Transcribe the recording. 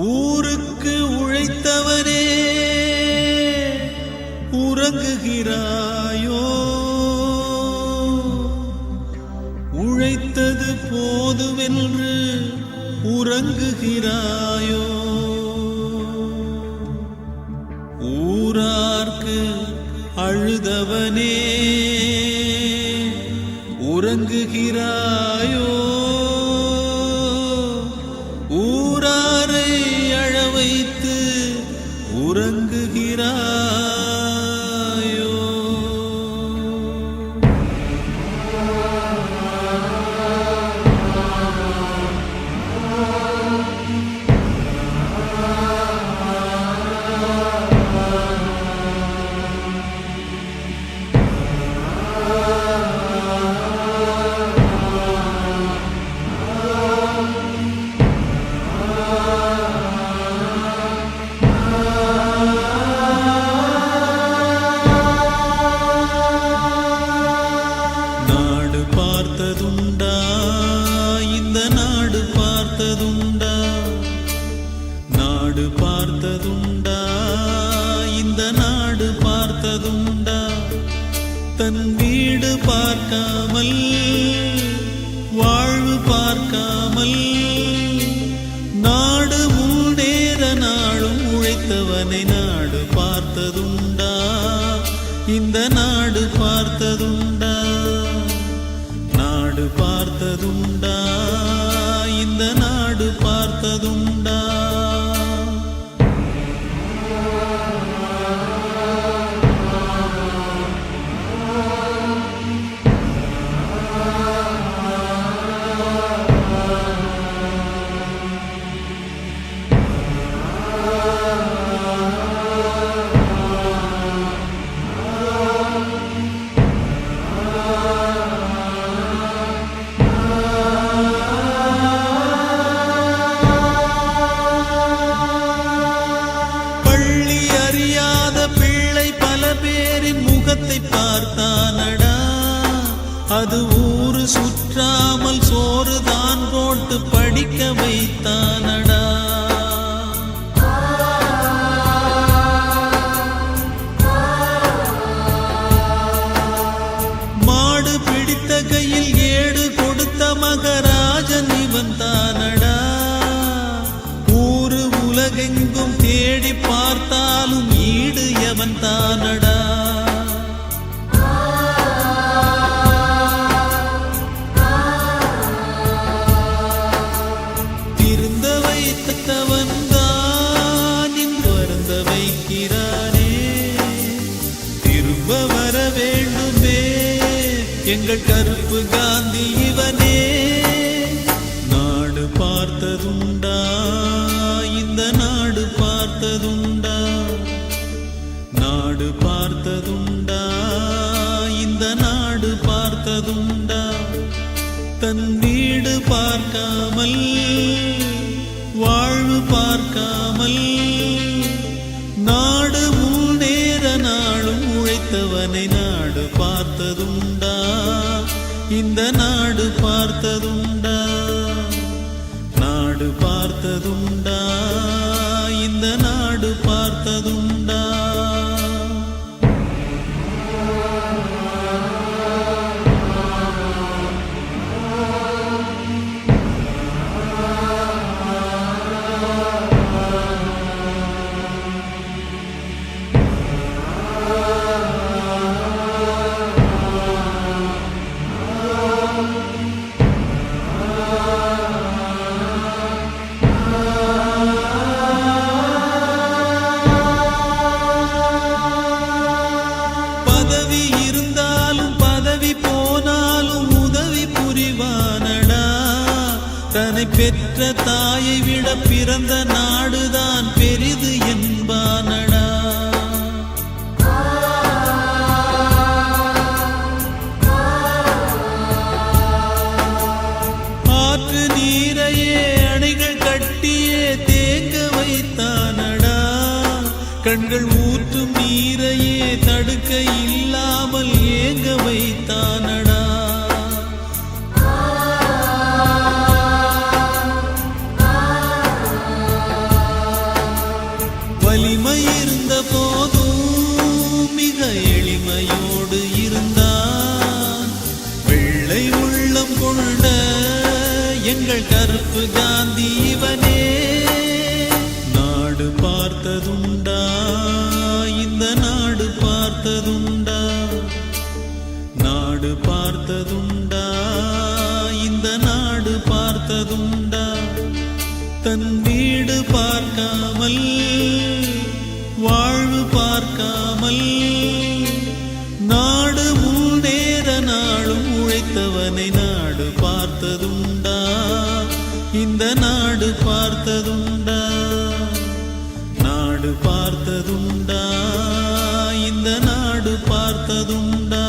ஊருக்கு உழைத்தவனே உறங்குகிறாயோ? உழைத்தது போதுமென்று உறங்குகிறாயோ? ஊரார்க்கு அழுதவனே உறங்குகிறாயோ? ஊராரை அழவைத்து உறங்குகிறாயோ? தன் வீடு பார்க்காமல் வாழ்வு பார்க்காமல் நாடு முன்னேற நாளும் உழைத்தவனை நாடு பார்த்ததுண்டா? இந்த நாடு பார்த்ததுண்டா? நாடு பார்த்ததுண்டா? இந்த நாடு பார்த்ததுண்டா? பார்த்தானடா, அது ஊரு சுற்றாமல் சோறுதான் போட்டு படிக்க வைத்தானடா. மாடு பிடித்த கையில் ஏடு கொடுத்த மகராஜன் இவன் தானடா. ஊரு உலகெங்கும் தேடி பார்த்தாலும் ஈடு எவன் தானடா. எங்கள் கருப்பு காந்தி இவனே. நாடு பார்த்ததுண்டா? இந்த நாடு பார்த்ததுண்டா? நாடு பார்த்ததுண்டா? இந்த நாடு பார்த்ததுண்டா? தன் வீடு பார்க்காமல் வாழ்வு பார்க்காமல் நாடு முன்னேற நாளும் உழைத்தவனை நாடு பார்த்ததுண்டா? இந்த நாடு பார்த்ததுண்டா? நாடு பார்த்ததுண்டா? இந்த நாடு பார்த்ததுண்டா? தன்னை பெற்ற தாயை விட பிறந்த நாடுதான் பெரிது என்பானடா. ஆற்று நீரையே அணைகள் கட்டியே தேங்க வைத்தானடா. கண்கள் ஊற்றும் நீரையே தடுக்க இல்லாமல் ஏங்க வைத்தானடா. எங்கள் கருப்பு காந்தி இவனே. நாடு பார்த்ததுண்டா, இந்த நாடு பார்த்ததுண்டா, நாடு பார்த்ததுண்டா, இந்த நாடு பார்த்ததுண்டா. தன் வீடு பார்க்காமல், வாழ்வு பார்க்காமல், நாடு முன்னேற நாளும் உழைத்தவனை நாடு பார்த்ததுண்டா, இந்த நாடு பார்த்ததுண்டா, நாடு பார்த்ததுண்டா, இந்த நாடு பார்த்ததுண்டா.